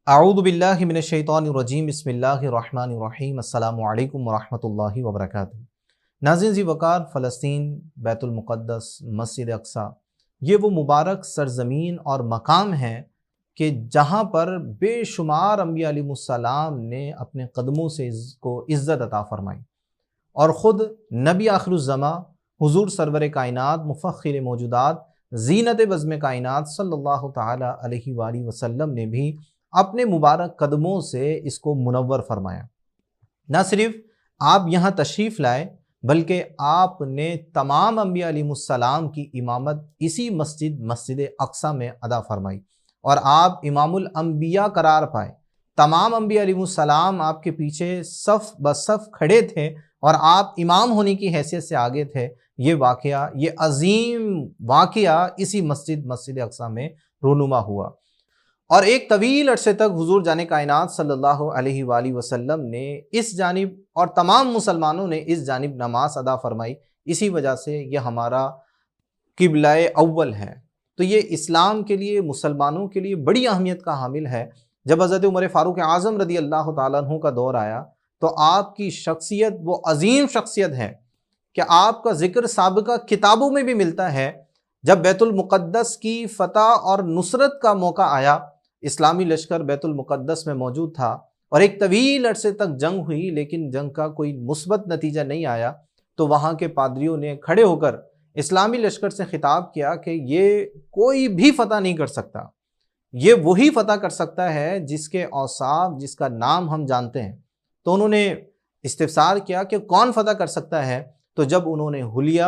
اعوذ باللہ من الشیطان الرجیم بسم اللہ الرحمن الرحیم السلام علیکم ورحمۃ اللہ وبرکاتہ۔ ناظرین ذی وقار، فلسطین، بیت المقدس، مسجد اقصی، یہ وہ مبارک سرزمین اور مقام ہے کہ جہاں پر بے شمار انبیاء علیہ السلام نے اپنے قدموں سے اس کو عزت عطا فرمائی، اور خود نبی آخر الزماں حضور سرور کائنات مفخر موجودات زینت بزم کائنات صلی اللہ تعالی علیہ وآلہ وسلم نے بھی اپنے مبارک قدموں سے اس کو منور فرمایا۔ نہ صرف آپ یہاں تشریف لائے بلکہ آپ نے تمام انبیاء علیہ السلام کی امامت اسی مسجد اقصی میں ادا فرمائی، اور آپ امام الانبیاء قرار پائے۔ تمام انبیاء علیہ السلام آپ کے پیچھے صف بصف کھڑے تھے اور آپ امام ہونے کی حیثیت سے آگے تھے۔ یہ واقعہ، یہ عظیم واقعہ اسی مسجد اقصی میں رونما ہوا، اور ایک طویل عرصے تک حضور جان کائنات صلی اللہ علیہ وآلہ وسلم نے اس جانب اور تمام مسلمانوں نے اس جانب نماز ادا فرمائی۔ اسی وجہ سے یہ ہمارا قبلہ اول ہے۔ تو یہ اسلام کے لیے، مسلمانوں کے لیے بڑی اہمیت کا حامل ہے۔ جب حضرت عمر فاروق اعظم رضی اللہ تعالیٰ عنہ کا دور آیا تو آپ کی شخصیت وہ عظیم شخصیت ہے کہ آپ کا ذکر سابقہ کتابوں میں بھی ملتا ہے۔ جب بیت المقدس کی فتح اور نصرت کا موقع آیا، اسلامی لشکر بیت المقدس میں موجود تھا اور ایک طویل عرصے تک جنگ ہوئی، لیکن جنگ کا کوئی مثبت نتیجہ نہیں آیا، تو وہاں کے پادریوں نے کھڑے ہو کر اسلامی لشکر سے خطاب کیا کہ یہ کوئی بھی فتح نہیں کر سکتا، یہ وہی فتح کر سکتا ہے جس کے اوصاف، جس کا نام ہم جانتے ہیں۔ تو انہوں نے استفسار کیا کہ کون فتح کر سکتا ہے؟ تو جب انہوں نے حلیہ،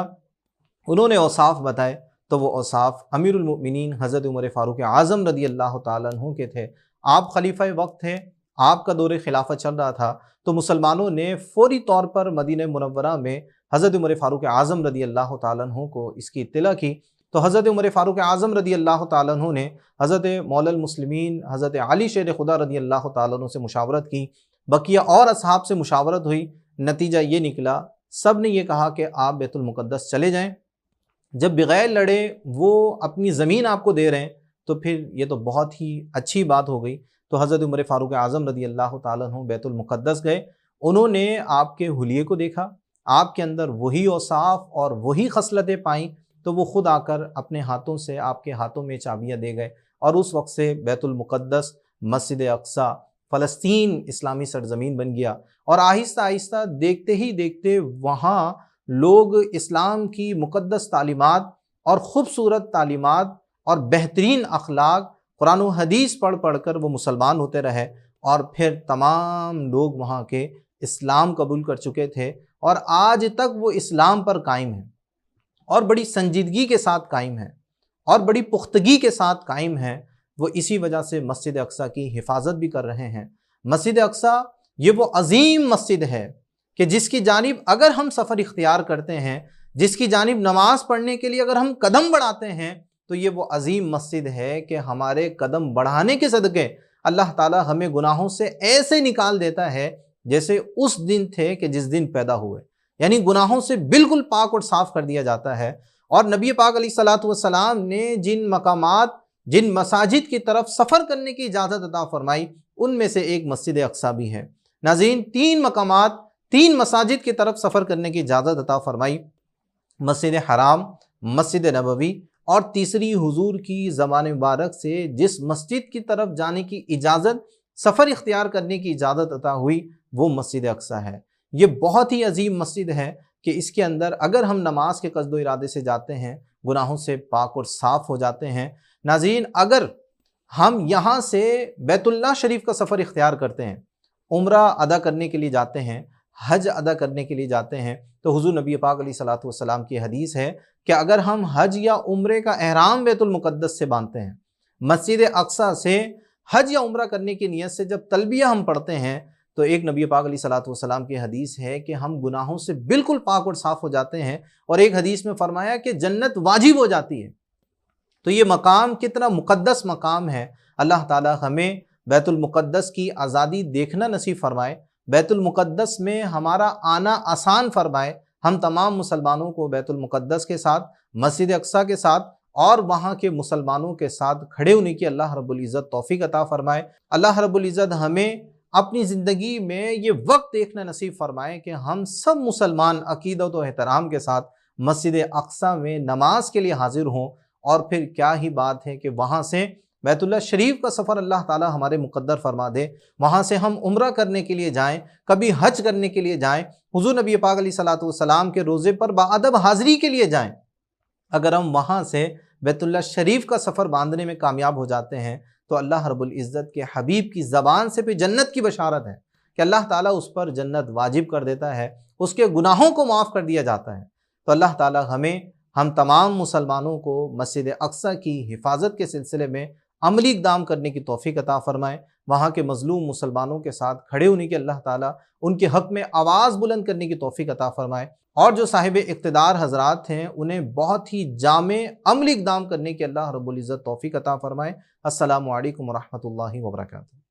انہوں نے اوصاف بتائے، تو وہ اوصاف امیر المؤمنین حضرت عمر فاروق اعظم رضی اللہ تعالیٰ عنہ کے تھے۔ آپ خلیفہ وقت تھے، آپ کا دور خلافت چل رہا تھا، تو مسلمانوں نے فوری طور پر مدینہ منورہ میں حضرت عمر فاروق اعظم رضی اللہ تعالیٰ عنہ کو اس کی اطلاع کی۔ تو حضرت عمر فاروق اعظم رضی اللہ تعالیٰ عنہ نے حضرت مولا المسلمین حضرت علی شیر خدا رضی اللہ تعالیٰ عنہ سے مشاورت کی، بقیہ اور اصحاب سے مشاورت ہوئی، نتیجہ یہ نکلا، سب نے یہ کہا کہ آپ بیت المقدس چلے جائیں۔ جب بغیر لڑے وہ اپنی زمین آپ کو دے رہے ہیں تو پھر یہ تو بہت ہی اچھی بات ہو گئی۔ تو حضرت عمر فاروق اعظم رضی اللہ تعالیٰ عنہ بیت المقدس گئے، انہوں نے آپ کے حلیے کو دیکھا، آپ کے اندر وہی اوصاف اور وہی خصلتیں پائیں، تو وہ خود آ کر اپنے ہاتھوں سے آپ کے ہاتھوں میں چابیاں دے گئے، اور اس وقت سے بیت المقدس، مسجد اقصی، فلسطین اسلامی سرزمین بن گیا، اور آہستہ آہستہ دیکھتے ہی دیکھتے وہاں لوگ اسلام کی مقدس تعلیمات اور خوبصورت تعلیمات اور بہترین اخلاق قرآن و حدیث پڑھ کر وہ مسلمان ہوتے رہے، اور پھر تمام لوگ وہاں کے اسلام قبول کر چکے تھے، اور آج تک وہ اسلام پر قائم ہیں، اور بڑی سنجیدگی کے ساتھ قائم ہیں، اور بڑی پختگی کے ساتھ قائم ہیں۔ وہ اسی وجہ سے مسجد اقصی کی حفاظت بھی کر رہے ہیں۔ مسجد اقصی یہ وہ عظیم مسجد ہے کہ جس کی جانب اگر ہم سفر اختیار کرتے ہیں، جس کی جانب نماز پڑھنے کے لیے اگر ہم قدم بڑھاتے ہیں، تو یہ وہ عظیم مسجد ہے کہ ہمارے قدم بڑھانے کے صدقے اللہ تعالی ہمیں گناہوں سے ایسے نکال دیتا ہے جیسے اس دن تھے کہ جس دن پیدا ہوئے، یعنی گناہوں سے بالکل پاک اور صاف کر دیا جاتا ہے۔ اور نبی پاک علیہ الصلوۃ والسلام نے جن مقامات، جن مساجد کی طرف سفر کرنے کی اجازت عطا فرمائی، ان میں سے ایک مسجد اقصی بھی ہے۔ ناظرین، 3 مقامات، 3 مساجد کی طرف سفر کرنے کی اجازت عطا فرمائی: مسجد حرام، مسجد نبوی، اور تیسری حضور کی زبان مبارک سے جس مسجد کی طرف جانے کی اجازت، سفر اختیار کرنے کی اجازت عطا ہوئی، وہ مسجد اقصی ہے۔ یہ بہت ہی عظیم مسجد ہے کہ اس کے اندر اگر ہم نماز کے قصد و ارادے سے جاتے ہیں، گناہوں سے پاک اور صاف ہو جاتے ہیں۔ ناظرین، اگر ہم یہاں سے بیت اللہ شریف کا سفر اختیار کرتے ہیں، عمرہ ادا کرنے کے لیے جاتے ہیں، حج ادا کرنے کے لیے جاتے ہیں، تو حضور نبی پاک علیہ الصلوۃ والسلام کی حدیث ہے کہ اگر ہم حج یا عمرے کا احرام بیت المقدس سے باندھتے ہیں، مسجد اقصی سے حج یا عمرہ کرنے کی نیت سے جب تلبیہ ہم پڑھتے ہیں، تو ایک نبی پاک علیہ الصلوۃ والسلام کی حدیث ہے کہ ہم گناہوں سے بالکل پاک اور صاف ہو جاتے ہیں، اور ایک حدیث میں فرمایا کہ جنت واجب ہو جاتی ہے۔ تو یہ مقام کتنا مقدس مقام ہے۔ اللہ تعالی ہمیں بیت المقدس کی آزادی دیکھنا نصیب فرمائے، بیت المقدس میں ہمارا آنا آسان فرمائے۔ ہم تمام مسلمانوں کو بیت المقدس کے ساتھ، مسجد اقصی کے ساتھ اور وہاں کے مسلمانوں کے ساتھ کھڑے ہونے کی اللہ رب العزت توفیق عطا فرمائے۔ اللہ رب العزت ہمیں اپنی زندگی میں یہ وقت دیکھنا نصیب فرمائے کہ ہم سب مسلمان عقیدت و احترام کے ساتھ مسجد اقصیٰ میں نماز کے لیے حاضر ہوں، اور پھر کیا ہی بات ہے کہ وہاں سے بیت اللہ شریف کا سفر اللہ تعالی ہمارے مقدر فرما دے، وہاں سے ہم عمرہ کرنے کے لیے جائیں، کبھی حج کرنے کے لیے جائیں، حضور نبی پاک علیہ الصلوۃ والسلام کے روزے پر باادب حاضری کے لیے جائیں۔ اگر ہم وہاں سے بیت اللہ شریف کا سفر باندھنے میں کامیاب ہو جاتے ہیں تو اللہ رب العزت کے حبیب کی زبان سے پہ جنت کی بشارت ہے کہ اللہ تعالیٰ اس پر جنت واجب کر دیتا ہے، اس کے گناہوں کو معاف کر دیا جاتا ہے۔ تو اللہ تعالیٰ ہم تمام مسلمانوں کو مسجد اقصیٰ کی حفاظت کے سلسلے میں عملی اقدام کرنے کی توفیق عطا فرمائے، وہاں کے مظلوم مسلمانوں کے ساتھ کھڑے ہونے کی اللہ تعالیٰ ان کے حق میں آواز بلند کرنے کی توفیق عطا فرمائے، اور جو صاحب اقتدار حضرات ہیں انہیں بہت ہی جامع عملی اقدام کرنے کی اللہ رب العزت توفیق عطا فرمائے۔ السلام علیکم ورحمۃ اللہ وبرکاتہ۔